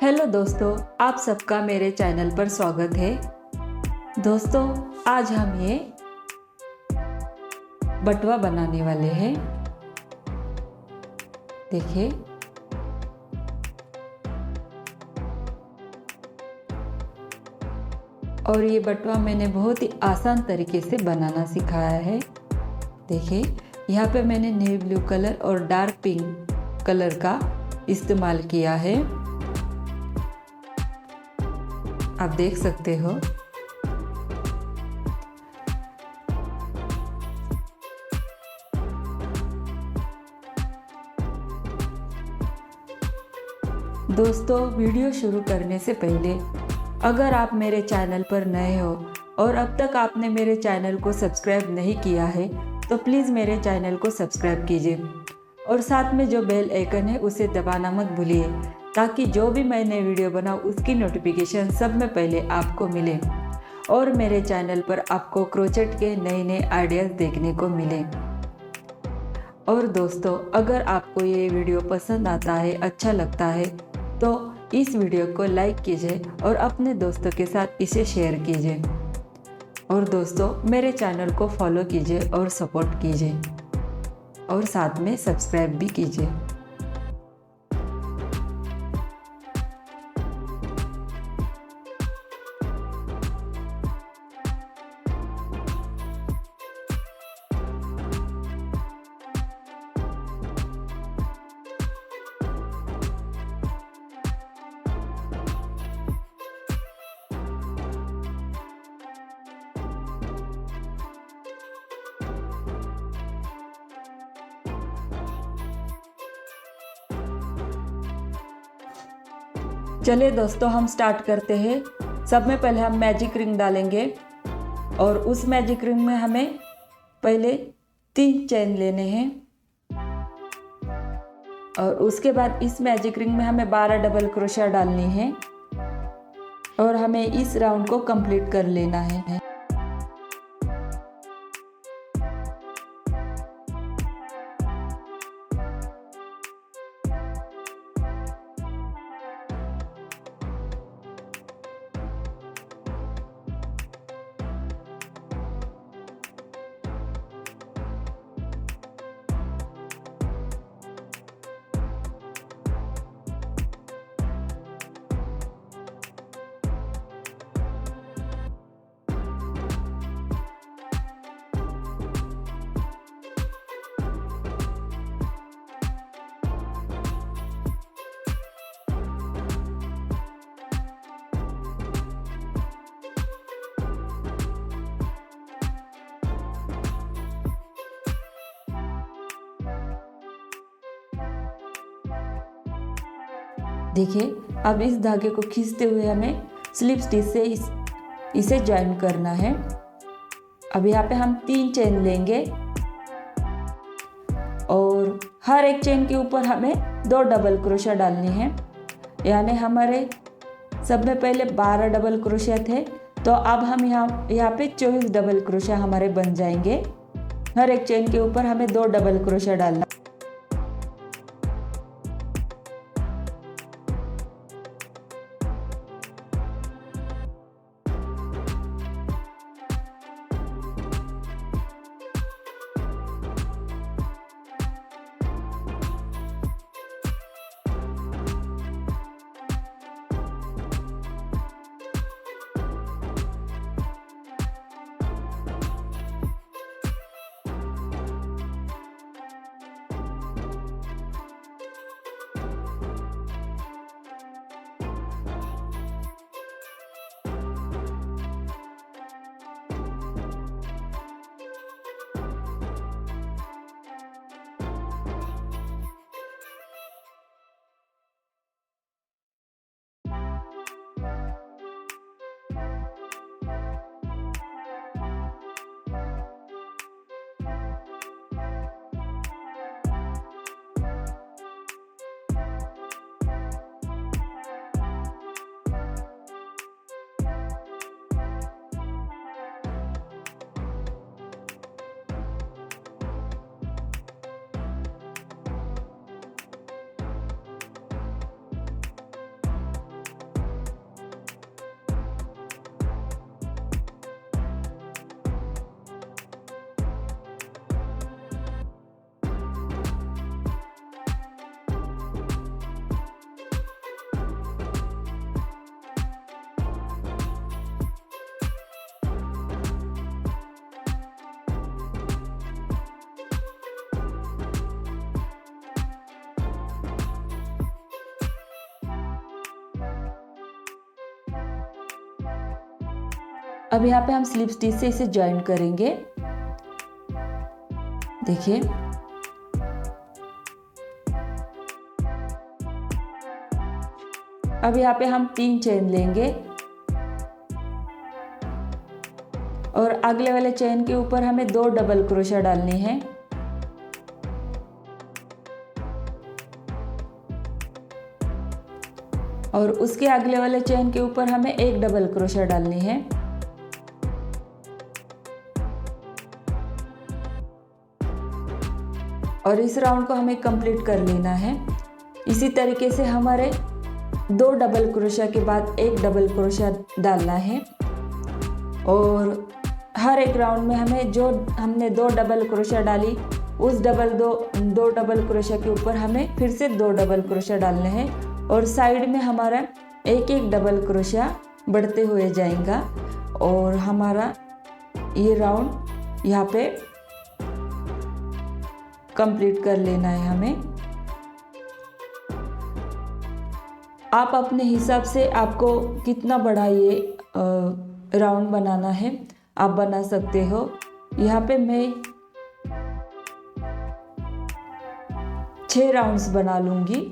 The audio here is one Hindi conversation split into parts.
हेलो दोस्तों, आप सबका मेरे चैनल पर स्वागत है। दोस्तों, आज हम ये बटुआ बनाने वाले हैं। देखिए, और ये बटुआ मैंने बहुत ही आसान तरीके से बनाना सिखाया है। देखिए, यहाँ पे मैंने नेवी ब्लू कलर और डार्क पिंक कलर का इस्तेमाल किया है। आप देख सकते हो। दोस्तों, वीडियो शुरू करने से पहले अगर आप मेरे चैनल पर नए हो और अब तक आपने मेरे चैनल को सब्सक्राइब नहीं किया है तो प्लीज़ मेरे चैनल को सब्सक्राइब कीजिए और साथ में जो बेल आइकन है उसे दबाना मत भूलिए, ताकि जो भी मैं नई वीडियो बनाऊँ उसकी नोटिफिकेशन सब में पहले आपको मिले और मेरे चैनल पर आपको क्रोचेट के नए नए आइडियाज़ देखने को मिले। और दोस्तों, अगर आपको ये वीडियो पसंद आता है, अच्छा लगता है तो इस वीडियो को लाइक कीजिए और अपने दोस्तों के साथ इसे शेयर कीजिए। और दोस्तों, मेरे चैनल को फॉलो कीजिए और सपोर्ट कीजिए और साथ में सब्सक्राइब भी कीजिए। चलिए दोस्तों, हम स्टार्ट करते हैं। सब में पहले हम मैजिक रिंग डालेंगे और उस मैजिक रिंग में हमें पहले 3 चेन लेने हैं और उसके बाद इस मैजिक रिंग में हमें 12 डबल क्रोशिया डालनी है और हमें इस राउंड को कंप्लीट कर लेना है। देखिए, अब इस धागे को खींचते हुए हमें स्लिप स्टिच से इसे ज्वाइन करना है। अब यहाँ पे हम 3 चेन लेंगे और हर एक चेन के ऊपर हमें 2 डबल क्रोशिया डालनी है। यानी हमारे सब में पहले 12 डबल क्रोशिया थे, तो अब हम यहाँ पे 24 डबल क्रोशिया हमारे बन जाएंगे। हर एक चेन के ऊपर हमें 2 डबल क्रोशिया डालना। अब यहाँ पे हम स्लिप स्टिच से इसे ज्वाइन करेंगे। देखिए अब यहाँ पे हम 3 चेन लेंगे और अगले वाले चेन के ऊपर हमें 2 डबल क्रोशिया डालनी है। और उसके अगले वाले चेन के ऊपर हमें 1 डबल क्रोशिया डालनी है। और इस राउंड को हमें कंप्लीट कर लेना है। इसी तरीके से हमारे 2 डबल क्रोशिया के बाद 1 डबल क्रोशिया डालना है। और हर एक राउंड में हमें जो हमने 2 डबल क्रोशिया डाली उस दो डबल क्रोशिया के ऊपर हमें फिर से 2 डबल क्रोशिया डालने हैं। और साइड में हमारा 1 डबल क्रोशिया बढ़ते हुए जाएगा और हमारा ये राउंड यहाँ पे कंप्लीट कर लेना है हमें। आप अपने हिसाब से आपको कितना बड़ा ये राउंड बनाना है आप बना सकते हो। यहाँ पे मैं 6 राउंड्स बना लूँगी।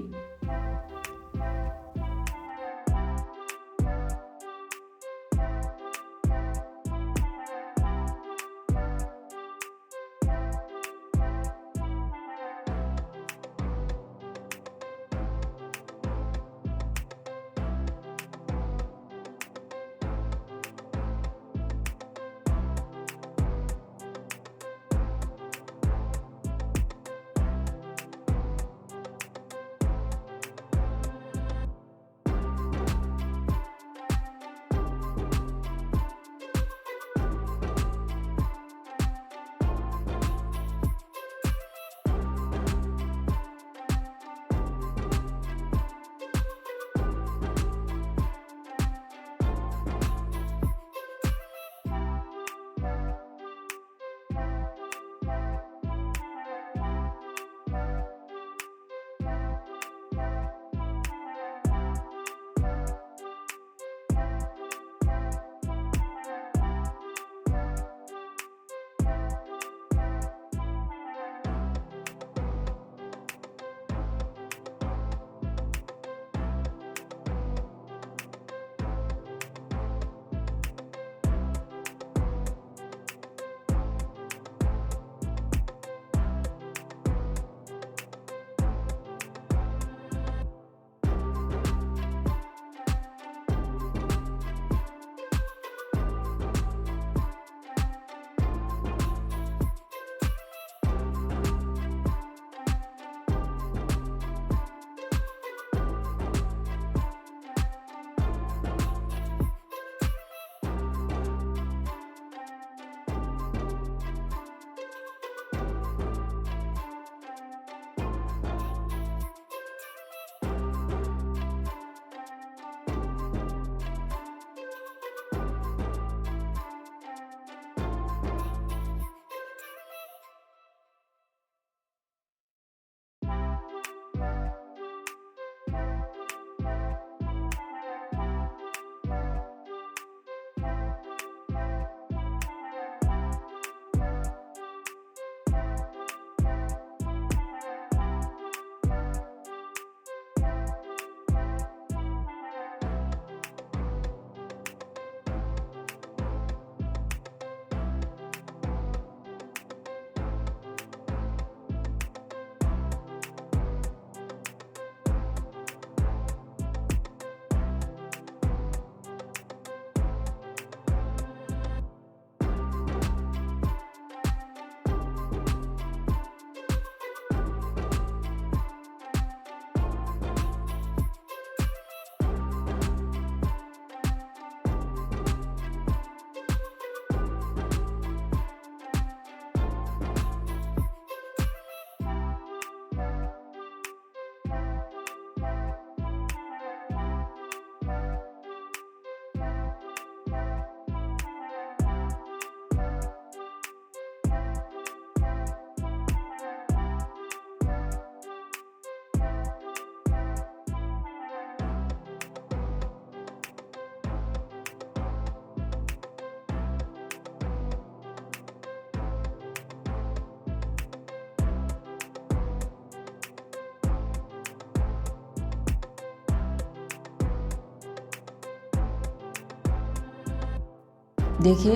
देखिए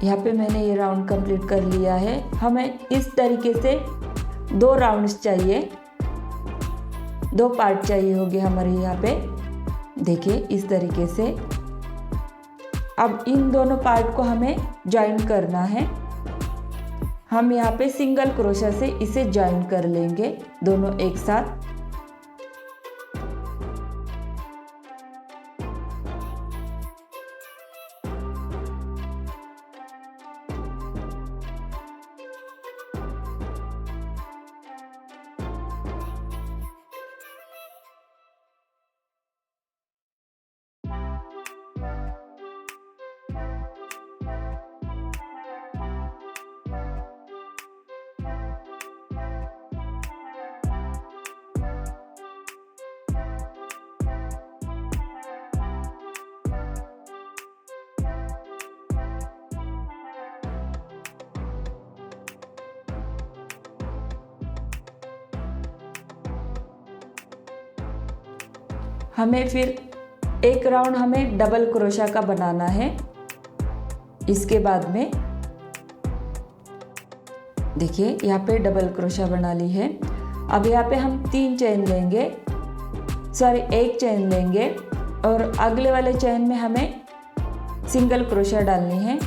यहाँ पे मैंने ये राउंड कंप्लीट कर लिया है। हमें इस तरीके से 2 राउंड्स चाहिए, 2 पार्ट चाहिए होंगे हमारे यहाँ पे। देखिए इस तरीके से। अब इन दोनों पार्ट को हमें ज्वाइन करना है। हम यहाँ पे सिंगल क्रोशा से इसे ज्वाइन कर लेंगे दोनों एक साथ। हमें फिर एक राउंड हमें डबल क्रोशा का बनाना है। इसके बाद में देखिए यहाँ पे डबल क्रोशा बना ली है। अब यहाँ पे हम 3 चेन लेंगे, सॉरी 1 चेन लेंगे और अगले वाले चेन में हमें सिंगल क्रोशा डालनी है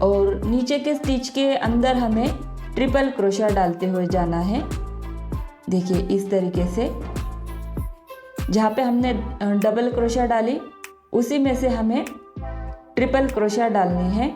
और नीचे के स्टिच के अंदर हमें ट्रिपल क्रोशा डालते हुए जाना है। देखिए इस तरीके से जहाँ पे हमने डबल क्रोशा डाली उसी में से हमें ट्रिपल क्रोशा डालनी है।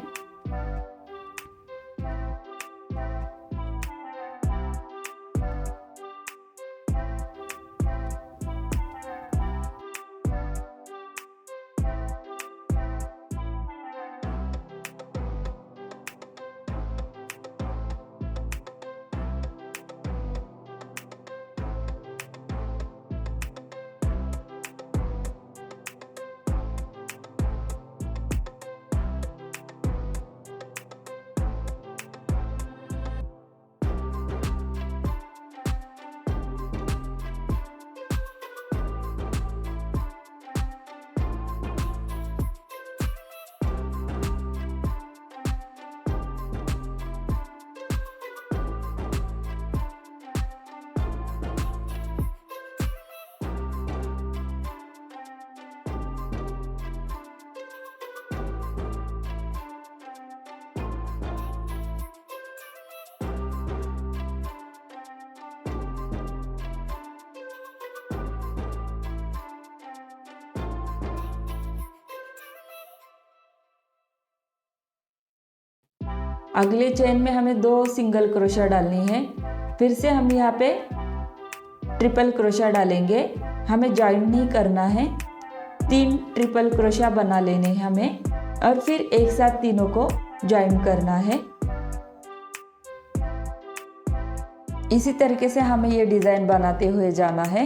अगले चेन में हमें 2 सिंगल क्रोशा डालनी है। फिर से हम यहाँ पे ट्रिपल क्रोशा डालेंगे। हमें ज्वाइन नहीं करना है, 3 ट्रिपल क्रोशा बना लेने हैं हमें और फिर एक साथ तीनों को ज्वाइन करना है। इसी तरीके से हमें ये डिज़ाइन बनाते हुए जाना है।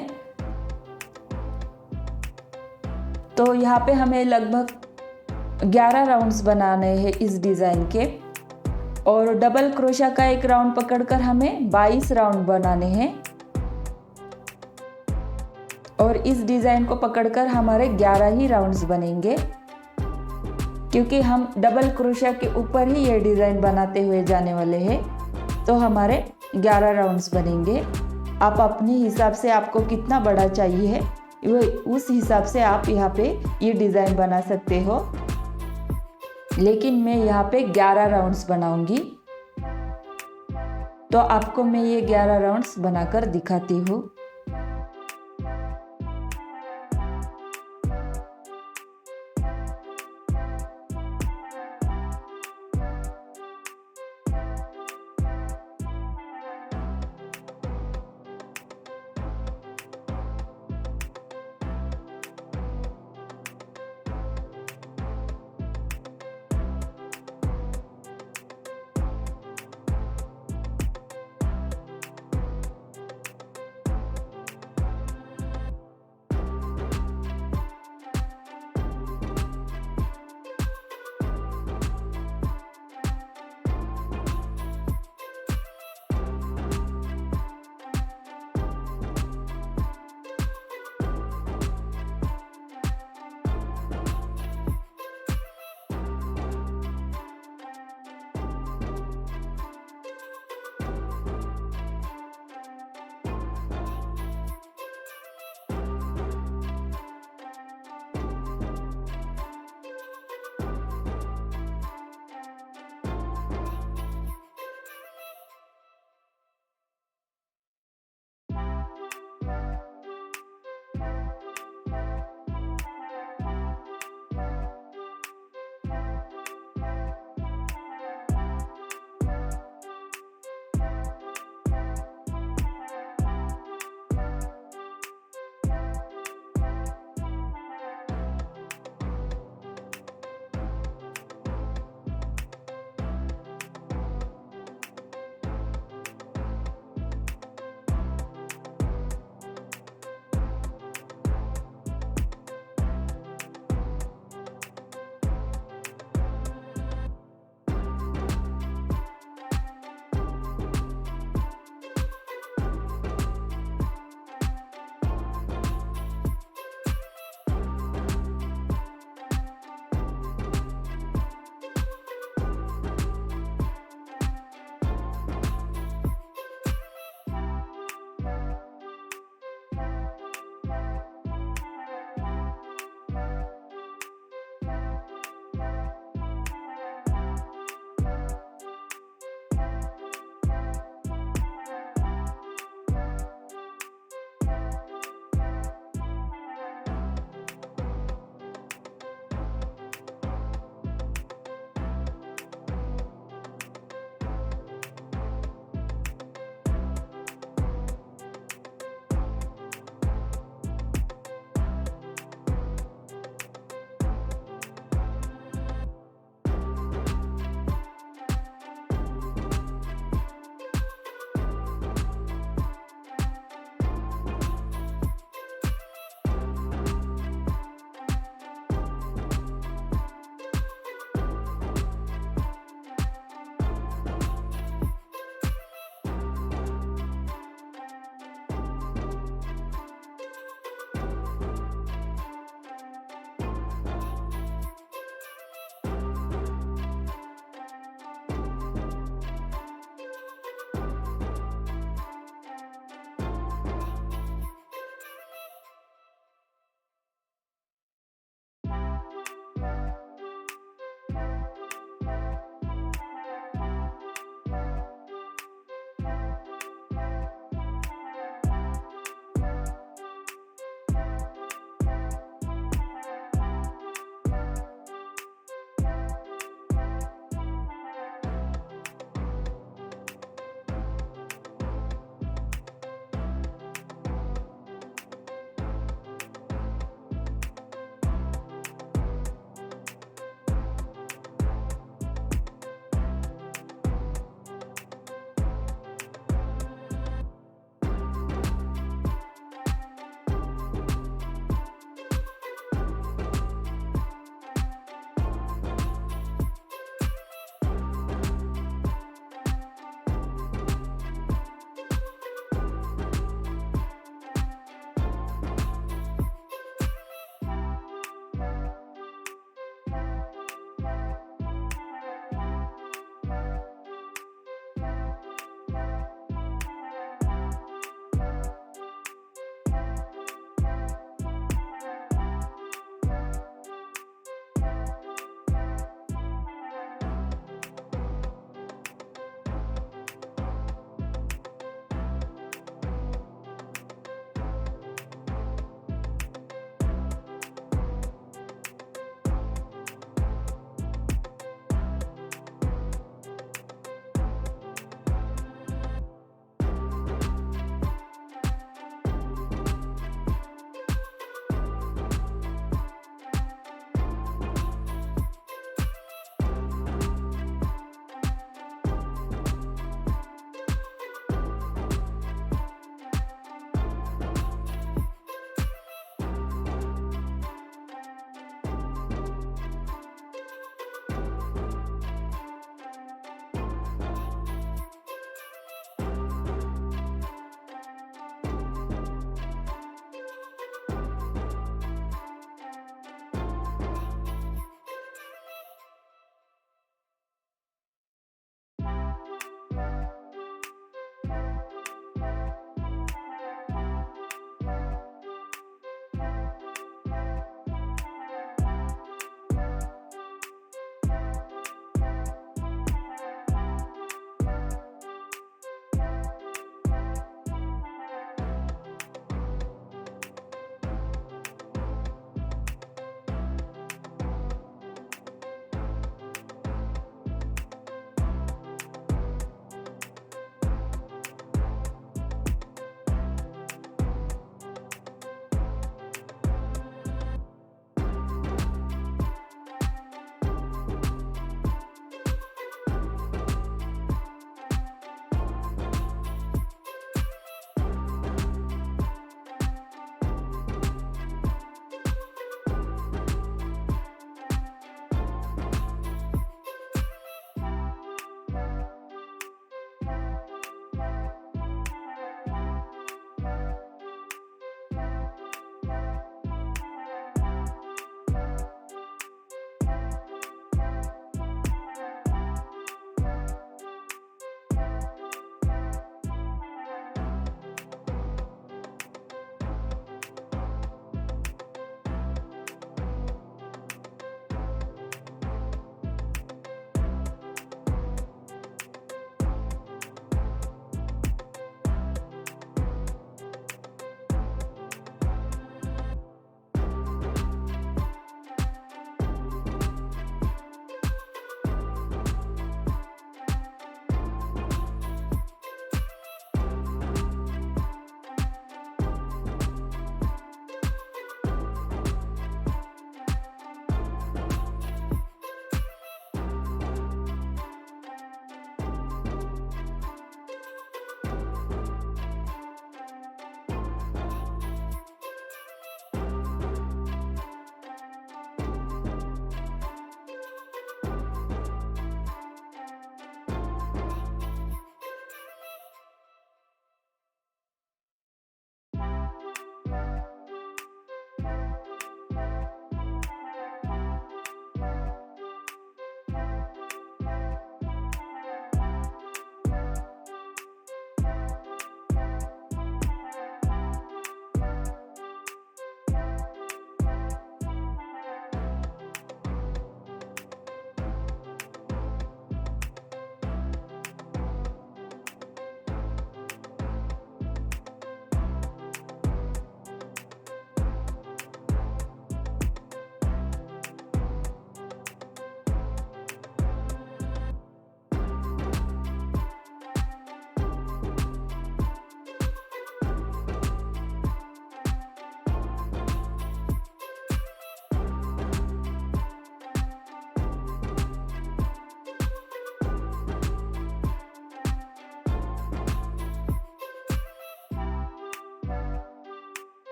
तो यहाँ पे हमें लगभग 11 राउंड्स बनाने हैं इस डिज़ाइन के और डबल क्रोशा का एक राउंड पकड़कर हमें 22 राउंड बनाने हैं और इस डिज़ाइन को पकड़कर हमारे 11 ही राउंड्स बनेंगे, क्योंकि हम डबल क्रोशा के ऊपर ही ये डिज़ाइन बनाते हुए जाने वाले हैं। तो हमारे 11 राउंड्स बनेंगे। आप अपने हिसाब से आपको कितना बड़ा चाहिए है वो उस हिसाब से आप यहाँ पे ये डिज़ाइन बना सकते हो, लेकिन मैं यहाँ पे 11 राउंड्स बनाऊंगी। तो आपको मैं ये 11 राउंड्स बनाकर दिखाती हूँ।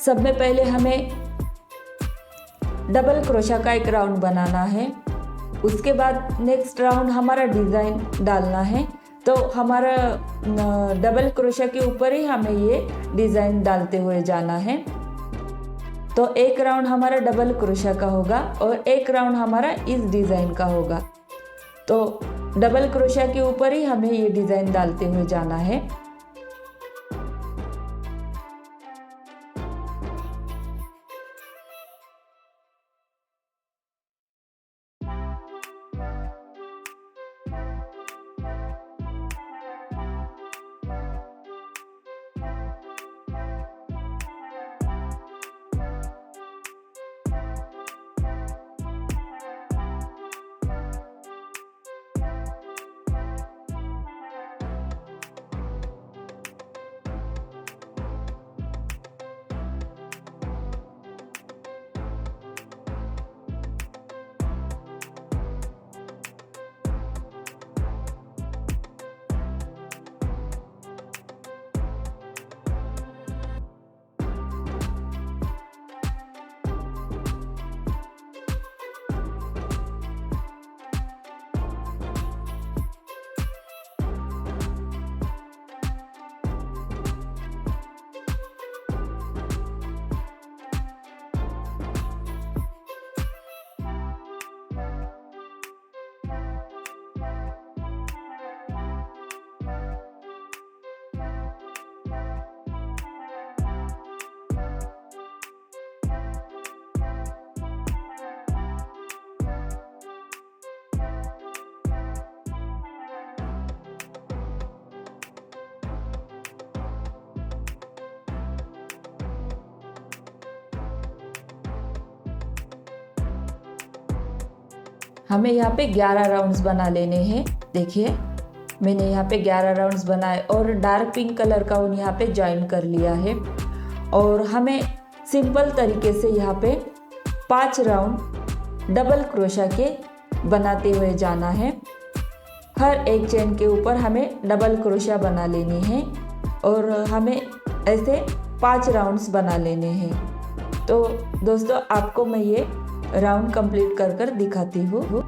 सब में पहले हमें डबल क्रोशा का एक राउंड बनाना है। उसके बाद नेक्स्ट राउंड हमारा डिज़ाइन डालना है, तो हमारा डबल क्रोशा के ऊपर ही हमें ये डिज़ाइन डालते हुए जाना है। तो एक राउंड हमारा डबल क्रोशा का होगा और एक राउंड हमारा इस डिज़ाइन का होगा। तो डबल क्रोशा के ऊपर ही हमें ये डिज़ाइन डालते हुए जाना है। हमें यहाँ पे 11 राउंड्स बना लेने हैं। देखिए मैंने यहाँ पे 11 राउंड्स बनाए और डार्क पिंक कलर का ऊन यहाँ पे ज्वाइन कर लिया है। और हमें सिंपल तरीके से यहाँ पे 5 राउंड डबल क्रोशा के बनाते हुए जाना है। हर एक चेन के ऊपर हमें डबल क्रोशा बना लेनी है और हमें ऐसे 5 राउंड्स बना लेने हैं। तो दोस्तों आपको मैं ये राउंड कंप्लीट कर कर दिखाती हूँ।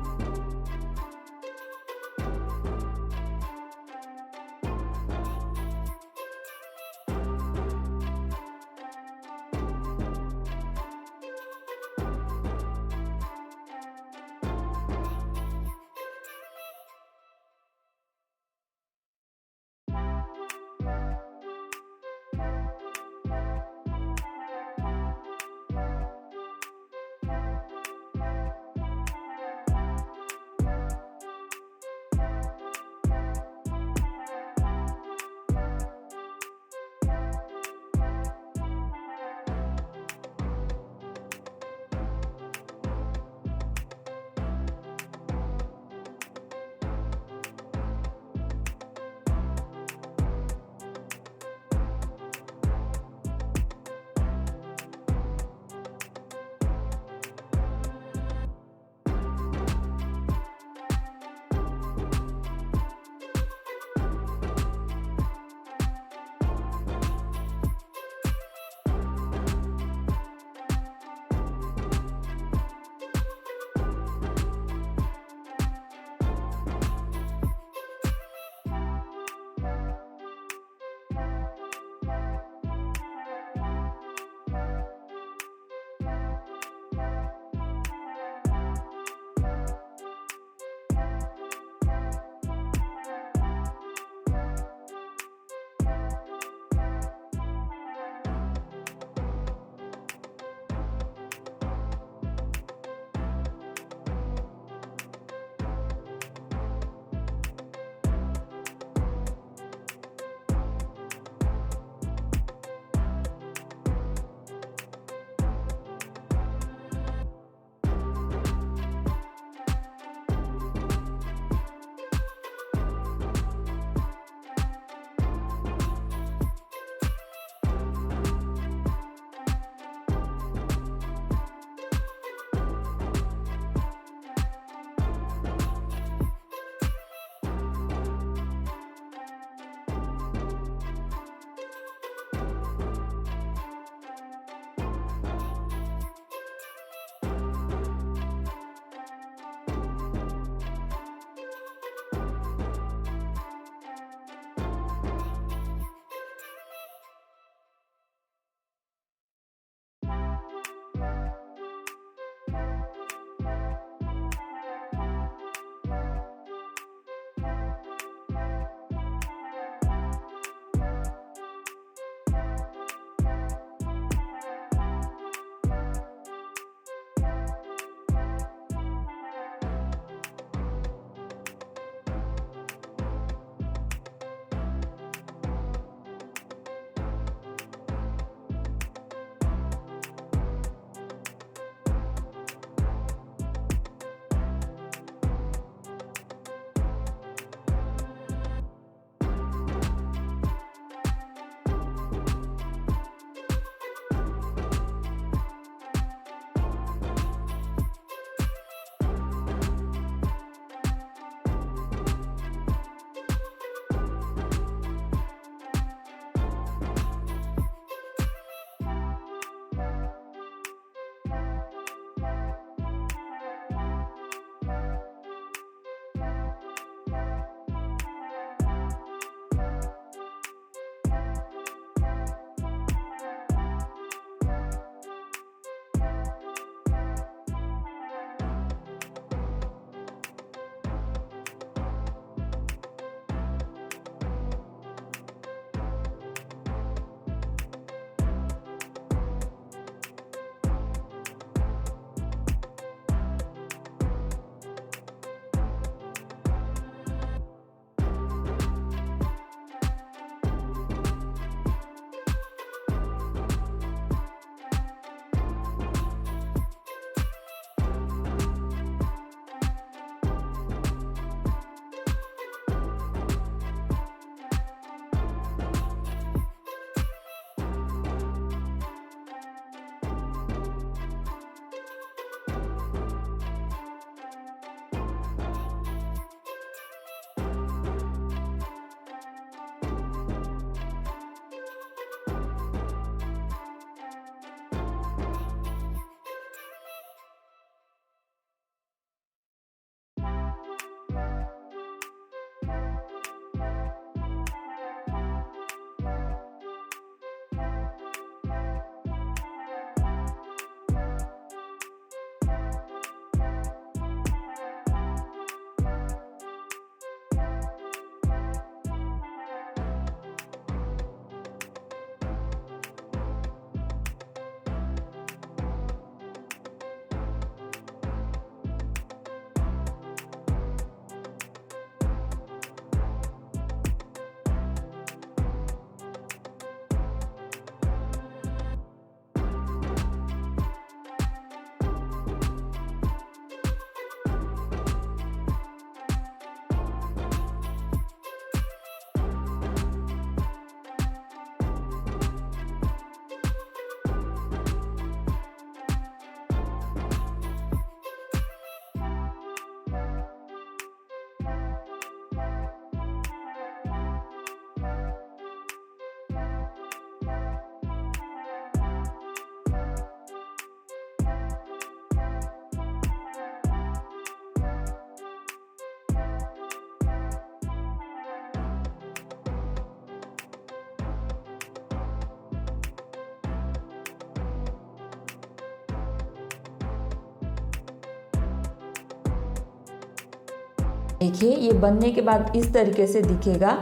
देखिए ये बनने के बाद इस तरीके से दिखेगा।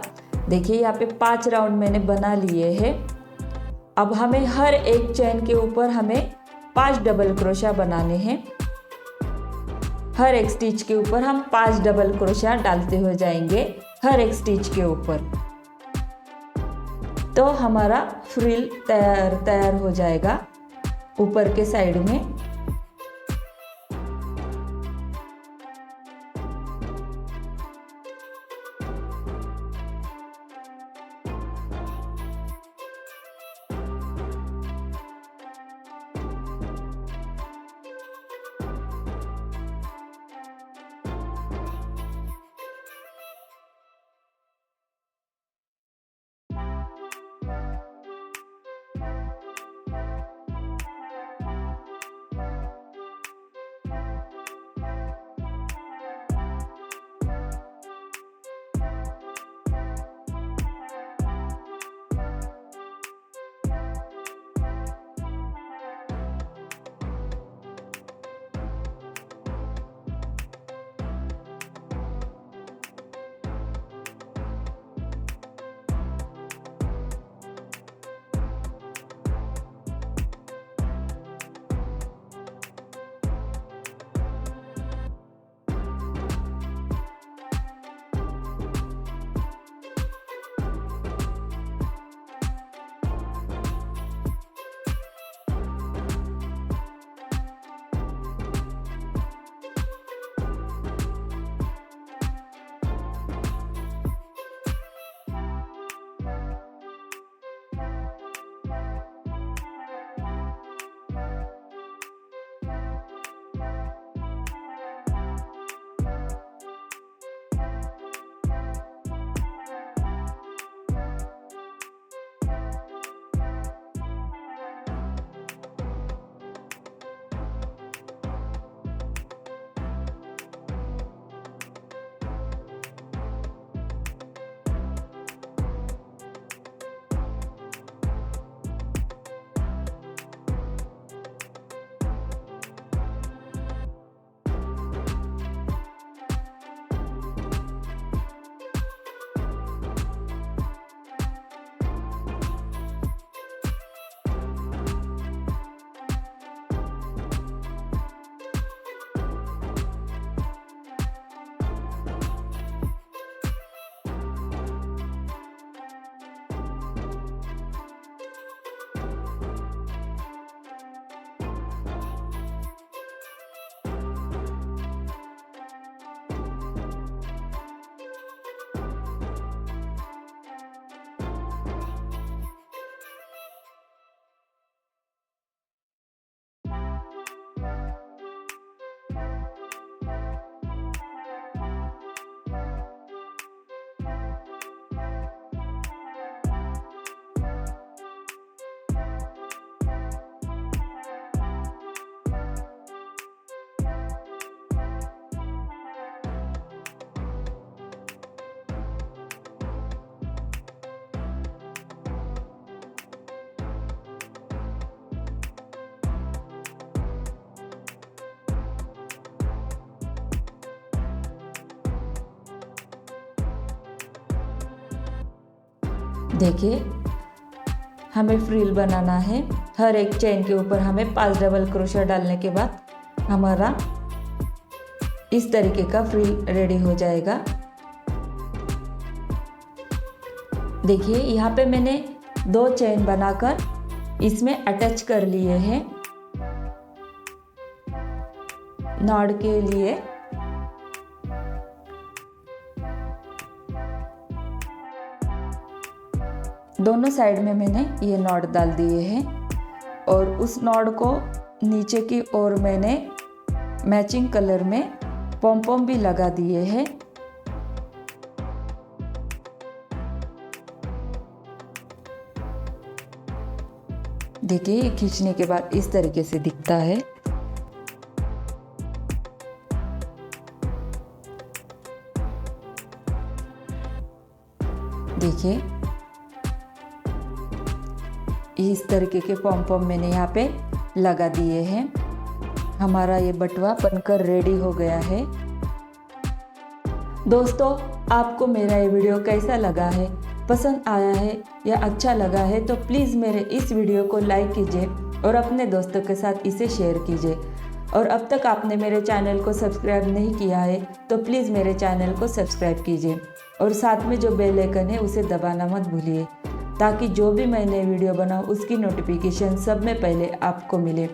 देखिए यहाँ पे 5 राउंड मैंने बना लिए हैं। अब हमें हर एक चेन के ऊपर हमें 5 डबल क्रोशा बनाने हैं। हर एक स्टिच के ऊपर हम 5 डबल क्रोशा डालते हुए जाएंगे हर एक स्टिच के ऊपर। तो हमारा फ्रिल तैयार हो जाएगा ऊपर के साइड में। देखिए हमें फ्रिल बनाना है। हर एक चेन के ऊपर हमें 5 डबल क्रोशा डालने के बाद हमारा इस तरीके का फ्रिल रेडी हो जाएगा। देखिए यहाँ पे मैंने 2 चेन बनाकर इसमें अटैच कर लिए हैं नॉट के लिए। दोनों साइड में मैंने ये नॉट डाल दिए हैं और उस नॉट को नीचे की ओर मैंने मैचिंग कलर में पॉम पॉम भी लगा दिए हैं। देखिए ये खींचने के बाद इस तरीके से दिखता है। देखिए इस तरीके के पॉम पॉम मैंने यहाँ पे लगा दिए हैं। हमारा ये बटुआ बनकर रेडी हो गया है। दोस्तों, आपको मेरा ये वीडियो कैसा लगा है, पसंद आया है या अच्छा लगा है तो प्लीज़ मेरे इस वीडियो को लाइक कीजिए और अपने दोस्तों के साथ इसे शेयर कीजिए। और अब तक आपने मेरे चैनल को सब्सक्राइब नहीं किया है तो प्लीज़ मेरे चैनल को सब्सक्राइब कीजिए और साथ में जो बेल आइकन है उसे दबाना मत भूलिए, ताकि जो भी मैं नई वीडियो बनाऊँ उसकी नोटिफिकेशन सब में पहले आपको मिले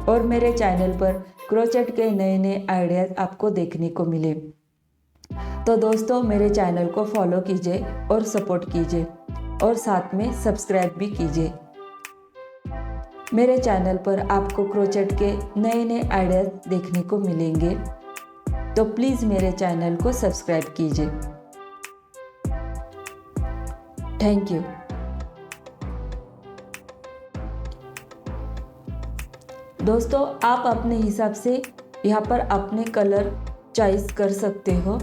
और मेरे चैनल पर क्रोचेट के नए नए आइडियाज़ आपको देखने को मिले। तो दोस्तों, मेरे चैनल को फॉलो कीजिए और सपोर्ट कीजिए और साथ में सब्सक्राइब भी कीजिए। मेरे चैनल पर आपको क्रोचेट के नए नए आइडियाज़ देखने को मिलेंगे, तो प्लीज़ मेरे चैनल को सब्सक्राइब कीजिए। Thank you. दोस्तों, आप अपने हिसाब से यहाँ पर अपने कलर चॉइस कर सकते हो।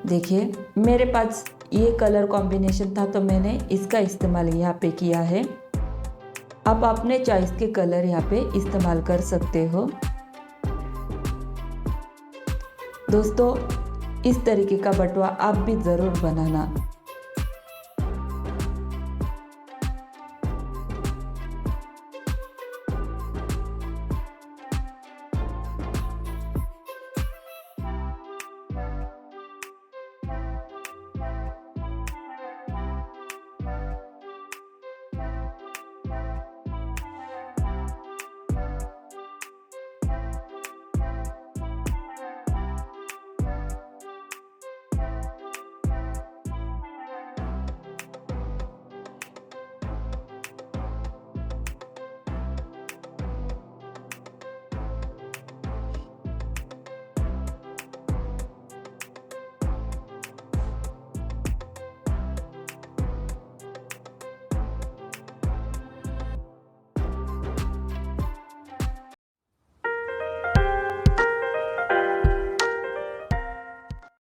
देखिए, मेरे पास ये कलर कॉम्बिनेशन था तो मैंने इसका इस्तेमाल यहाँ पे किया है। आप अपने चॉइस के कलर यहाँ पे इस्तेमाल कर सकते हो। दोस्तों, इस तरीके का बटुआ आप भी ज़रूर बनाना।